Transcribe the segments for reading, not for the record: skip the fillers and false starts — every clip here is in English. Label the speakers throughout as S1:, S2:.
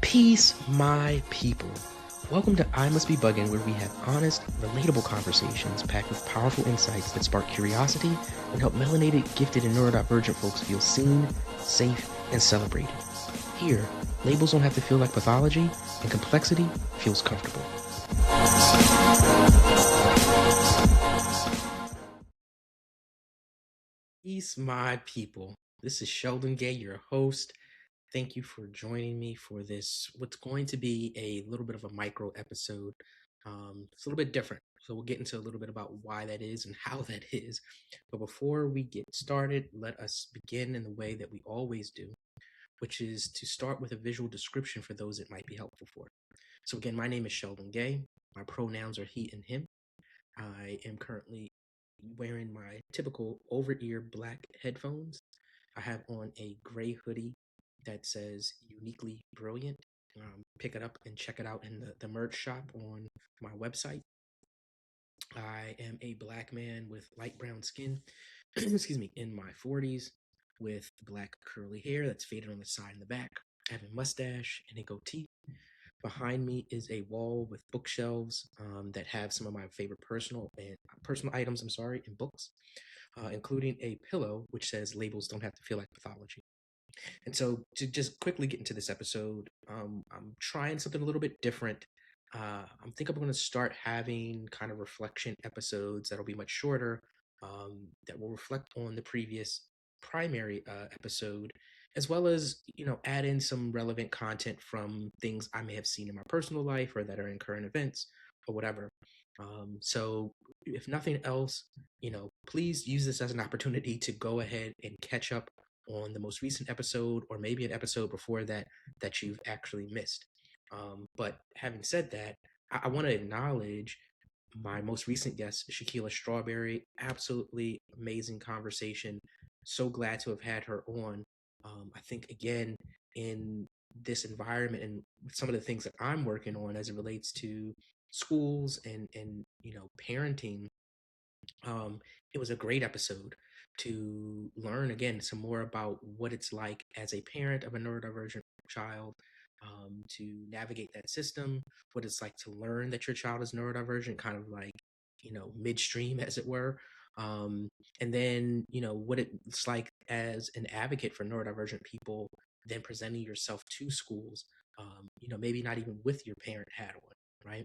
S1: Peace, my people. Welcome to I Must Be BUGN, where we have honest, relatable conversations packed with powerful insights that spark curiosity and help melanated, gifted, and neurodivergent folks feel seen, safe, and celebrated. Here, labels don't have to feel like pathology, and complexity feels comfortable. Peace, my people. This is Sheldon Gay, your host. Thank you for joining me for this, what's going to be a little bit of a micro episode. It's a little bit different. So we'll get into a little bit about why that is and how that is. But before we get started, let us begin in the way that we always do, which is to start with a visual description for those it might be helpful for. So again, my name is Sheldon Gay. My pronouns are he and him. I am currently wearing my typical over-ear black headphones. I have on a gray hoodie that says uniquely brilliant. Pick it up and check it out in the merch shop on my website. I am a black man with light brown skin, excuse me, in my 40s with black curly hair that's faded on the side and the back. I have a mustache and a goatee. Behind me is a wall with bookshelves that have some of my favorite personal items, and books, including a pillow which says labels don't have to feel like pathology. And so to just quickly get into this episode, I'm trying something a little bit different. I think I'm going to start having kind of reflection episodes that'll be much shorter, that will reflect on the previous primary episode, as well as, add in some relevant content from things I may have seen in my personal life or that are in current events or whatever. So if nothing else, please use this as an opportunity to go ahead and catch up on the most recent episode or maybe an episode before that you've actually missed. But having said that, I want to acknowledge my most recent guest, Shakela Strawberry. Absolutely amazing conversation. So glad to have had her on. I think, again, in this environment and some of the things that I'm working on as it relates to schools and parenting, it was a great episode to learn, again, some more about what it's like as a parent of a neurodivergent child, to navigate that system, what it's like to learn that your child is neurodivergent, kind of like, midstream, as it were. And then, what it's like as an advocate for neurodivergent people, then presenting yourself to schools, maybe not even with your parent hat on, right?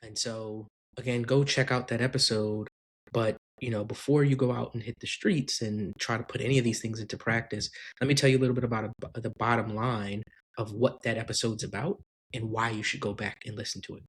S1: And so, again, go check out that episode. But, before you go out and hit the streets and try to put any of these things into practice, let me tell you a little bit about the bottom line of what that episode's about and why you should go back and listen to it.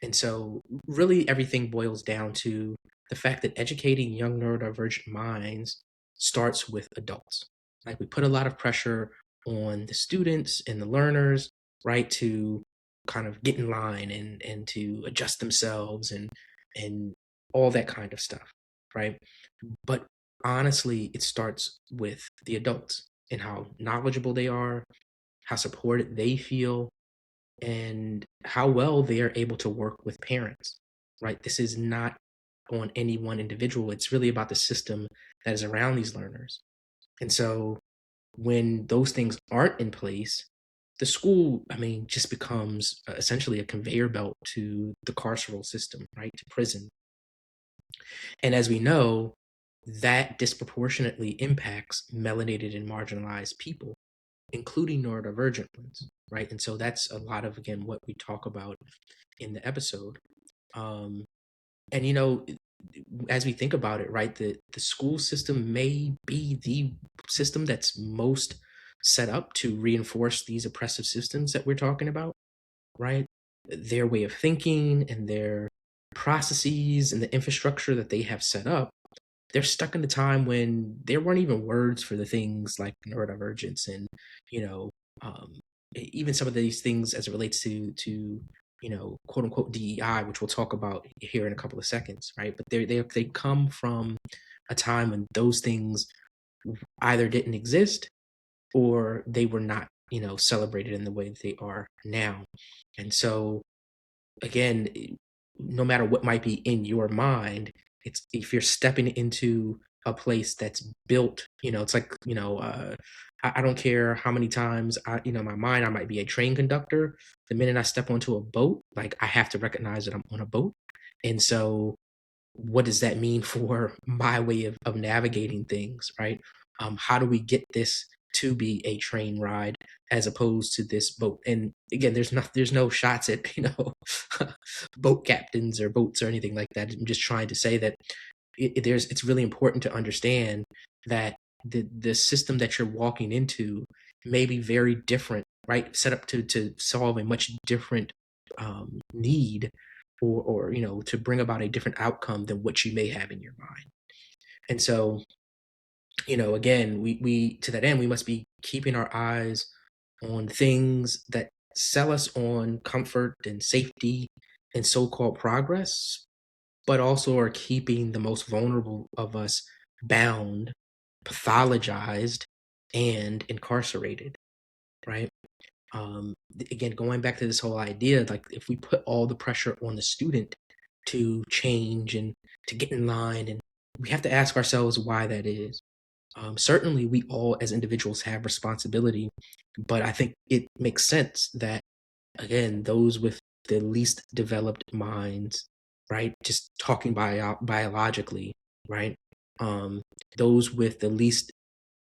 S1: And so, really, everything boils down to the fact that educating young neurodivergent minds starts with adults. Like, we put a lot of pressure on the students and the learners, right, to kind of get in line and to adjust themselves and all that kind of stuff, right? But honestly, it starts with the adults and how knowledgeable they are, how supported they feel, and how well they are able to work with parents, right? This is not on any one individual. It's really about the system that is around these learners. And so when those things aren't in place, the school, just becomes essentially a conveyor belt to the carceral system, right? To prison. And as we know, that disproportionately impacts melanated and marginalized people, including neurodivergent ones, right? And so that's a lot of, again, what we talk about in the episode. And as we think about it, right, the school system may be the system that's most set up to reinforce these oppressive systems that we're talking about, right? Their way of thinking and their processes and the infrastructure that they have set up, they're stuck in a time when there weren't even words for the things like neurodivergence and, even some of these things as it relates to quote unquote DEI, which we'll talk about here in a couple of seconds, right? But they come from a time when those things either didn't exist or they were not, celebrated in the way that they are now. And so, again, no matter what might be in your mind, it's if you're stepping into a place that's built, it's like, I don't care how many times in my mind, I might be a train conductor. The minute I step onto a boat, like I have to recognize that I'm on a boat. And so what does that mean for my way of navigating things, right? How do we get this to be a train ride as opposed to this boat? And again, there's no shots at boat captains or boats or anything like that. I'm just trying to say that it's really important to understand that the system that you're walking into may be very different, right? Set up to solve a much different need, or to bring about a different outcome than what you may have in your mind. And so, again, we to that end, we must be keeping our eyes on things that sell us on comfort and safety and so-called progress, but also are keeping the most vulnerable of us bound, pathologized, and incarcerated, right? Again, going back to this whole idea, like if we put all the pressure on the student to change and to get in line, and we have to ask ourselves why that is. Certainly, we all as individuals have responsibility, but I think it makes sense that, again, those with the least developed minds, right? Just talking biologically, right? Um, those with the least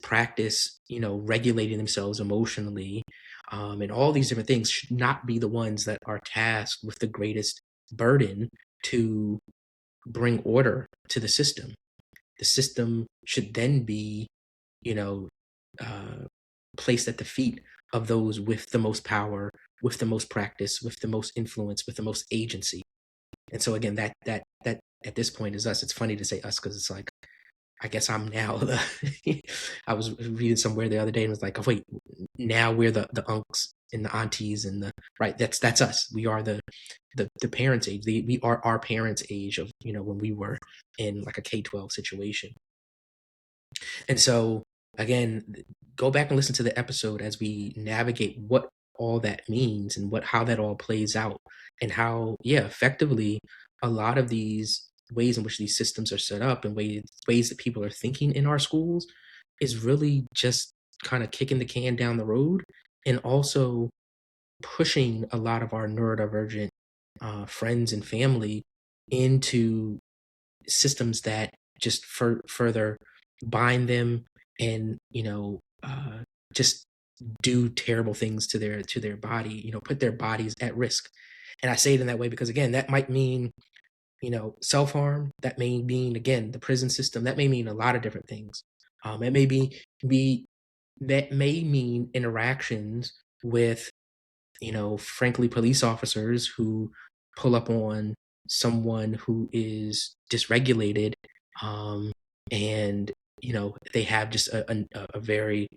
S1: practice, regulating themselves emotionally, and all these different things should not be the ones that are tasked with the greatest burden to bring order to the system. The system should then be, you know, uh, placed at the feet of those with the most power, with the most practice, with the most influence, with the most agency. And so again, that at this point is us. It's funny to say us because it's like, I guess I'm now the I was reading somewhere the other day and was like, oh, wait, now we're the unks and the aunties and the right. That's us. We are the parents' age. We are our parents' age of when we were in like a K-12 situation. And so again, go back and listen to the episode as we navigate what all that means and how that all plays out, and how effectively a lot of these ways in which these systems are set up and ways that people are thinking in our schools is really just kind of kicking the can down the road, and also pushing a lot of our neurodivergent friends and family into systems that just further bind them, and just do terrible things to their body, put their bodies at risk. And I say it in that way because, again, that might mean self-harm. That may mean, again, the prison system. That may mean a lot of different things. It may be that may mean interactions with frankly, police officers who pull up on someone who is dysregulated, um, and they have just a very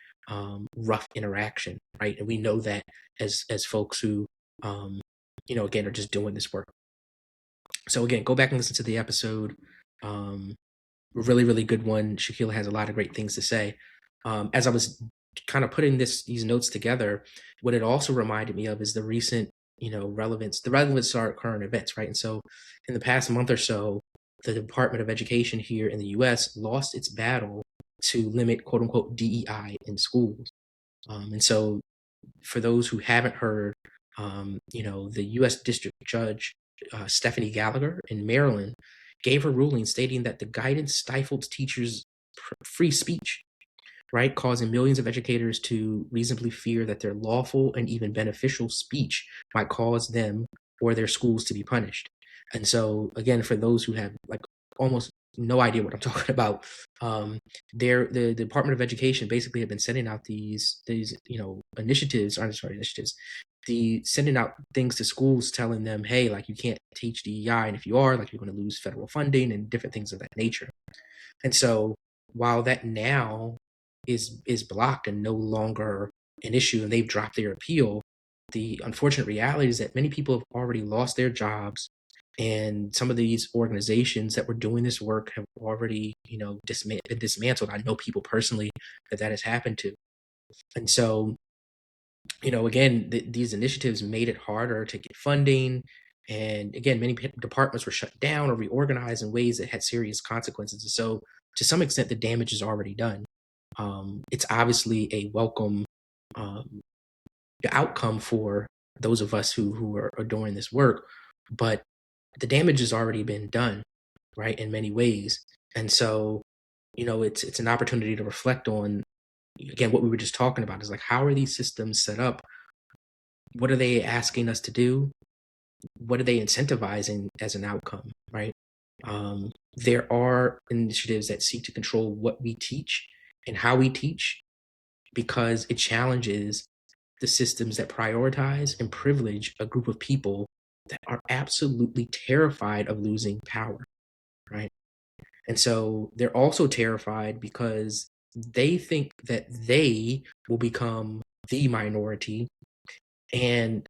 S1: rough interaction, right? And we know that as folks who again are just doing this work. So again, go back and listen to the episode. Really, really good one. Shakela has a lot of great things to say. As I was kind of putting these notes together, what it also reminded me of is the recent, relevance to our current events, right? And so in the past month or so, the Department of Education here in the US lost its battle to limit quote unquote DEI in schools. And so for those who haven't heard, the US District Judge, Stephanie Gallagher in Maryland, gave her ruling stating that the guidance stifled teachers' free speech, right, causing millions of educators to reasonably fear that their lawful and even beneficial speech might cause them or their schools to be punished. And so, again, for those who have like almost no idea what I'm talking about, the Department of Education basically have been sending out these initiatives, sending out things to schools telling them, hey, like you can't teach DEI, and if you are, like you're going to lose federal funding and different things of that nature. And so while that now is blocked and no longer an issue, and they've dropped their appeal, the unfortunate reality is that many people have already lost their jobs, and some of these organizations that were doing this work have already been dismantled. I know people personally that has happened to. And so again, these initiatives made it harder to get funding. And again, many departments were shut down or reorganized in ways that had serious consequences. And so to some extent, the damage is already done. It's obviously a welcome um, outcome for those of us who are doing this work, but the damage has already been done, right, in many ways. And so, it's an opportunity to reflect on, again, what we were just talking about is like, how are these systems set up? What are they asking us to do? What are they incentivizing as an outcome, right? There are initiatives that seek to control what we teach and how we teach because it challenges the systems that prioritize and privilege a group of people that are absolutely terrified of losing power, right? And so they're also terrified because they think that they will become the minority. And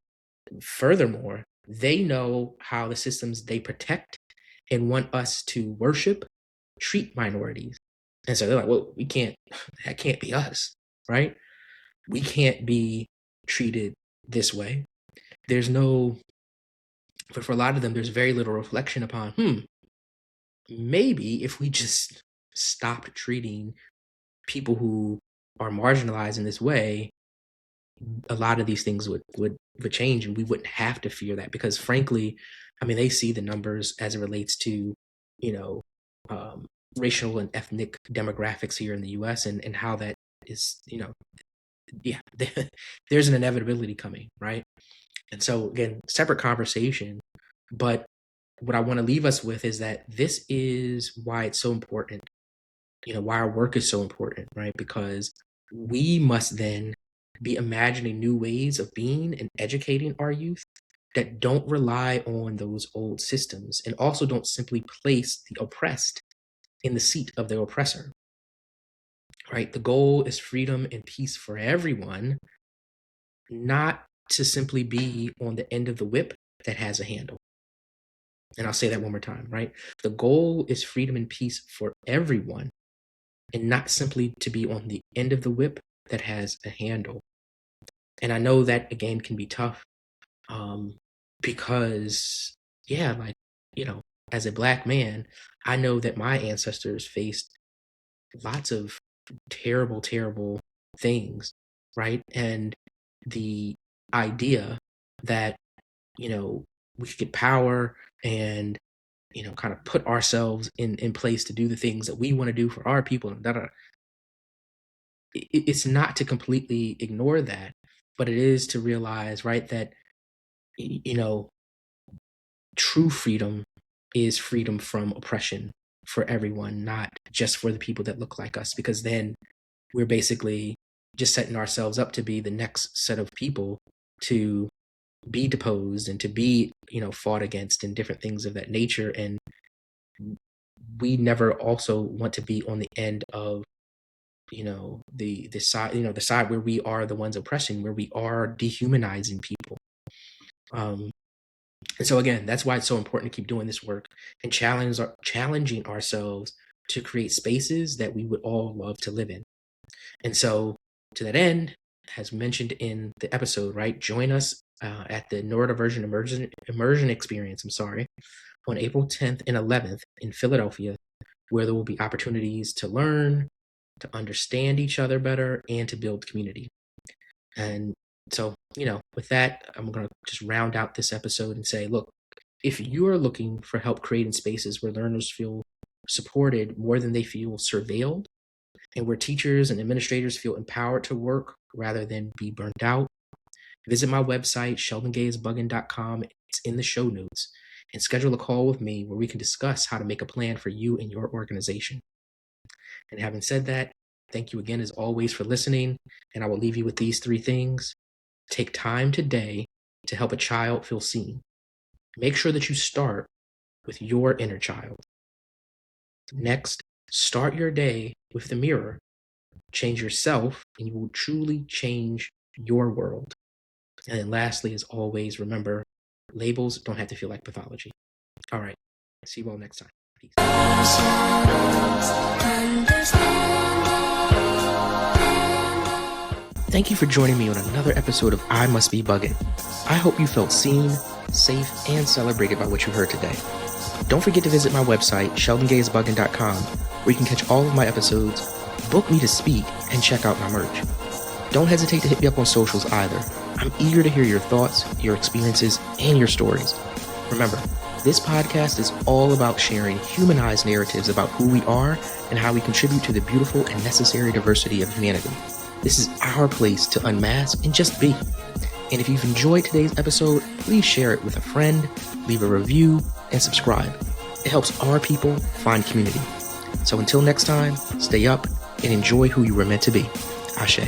S1: furthermore, they know how the systems they protect and want us to worship treat minorities. And so they're like, well, that can't be us, right? We can't be treated this way. But for a lot of them, there's very little reflection upon, maybe if we just stopped treating people who are marginalized in this way, a lot of these things would change and we wouldn't have to fear that because frankly, I mean, they see the numbers as it relates to, you know, racial and ethnic demographics here in the US and how that is, yeah, there's an inevitability coming, right? And so again, separate conversation, but what I want to leave us with is that this is why it's so important, why our work is so important, right? Because we must then be imagining new ways of being and educating our youth that don't rely on those old systems and also don't simply place the oppressed in the seat of the oppressor, right? The goal is freedom and peace for everyone, not to simply be on the end of the whip that has a handle. And I'll say that one more time, right? The goal is freedom and peace for everyone and not simply to be on the end of the whip that has a handle. And I know that again can be tough because, yeah, like, as a Black man, I know that my ancestors faced lots of terrible, terrible things, right? And the idea that, we could get power and, kind of put ourselves in place to do the things that we want to do for our people and it's not to completely ignore that, but it is to realize, right, that, true freedom is freedom from oppression for everyone, not just for the people that look like us, because then we're basically just setting ourselves up to be the next set of people to be deposed and to be, fought against and different things of that nature. And we never also want to be on the end of, the side, the side where we are the ones oppressing, where we are dehumanizing people. And so again, that's why it's so important to keep doing this work and challenging ourselves to create spaces that we would all love to live in. And so to that end, as mentioned in the episode, right, join us at the neurodivergent immersion experience, on April 10th and 11th in Philadelphia, where there will be opportunities to learn, to understand each other better, and to build community. And so, with that, I'm going to just round out this episode and say, look, if you are looking for help creating spaces where learners feel supported more than they feel surveilled, and where teachers and administrators feel empowered to work rather than be burnt out, visit my website, sheldongaysbugn.com. It's in the show notes, and schedule a call with me where we can discuss how to make a plan for you and your organization. And having said that, thank you again, as always, for listening. And I will leave you with these 3 things. Take time today to help a child feel seen. Make sure that you start with your inner child. Next, start your day with the mirror. Change yourself, and you will truly change your world. And then lastly, as always, remember, labels don't have to feel like pathology. All right. See you all next time. Peace. Thank you for joining me on another episode of I Must Be BUGN. I hope you felt seen, safe, and celebrated by what you heard today. Don't forget to visit my website, sheldongaysbugn.com, where you can catch all of my episodes, book me to speak, and check out my merch. Don't hesitate to hit me up on socials either. I'm eager to hear your thoughts, your experiences, and your stories. Remember, this podcast is all about sharing humanized narratives about who we are and how we contribute to the beautiful and necessary diversity of humanity. This is our place to unmask and just be. And if you've enjoyed today's episode, please share it with a friend, leave a review, and subscribe. It helps our people find community. So until next time, stay up and enjoy who you were meant to be. Ashe.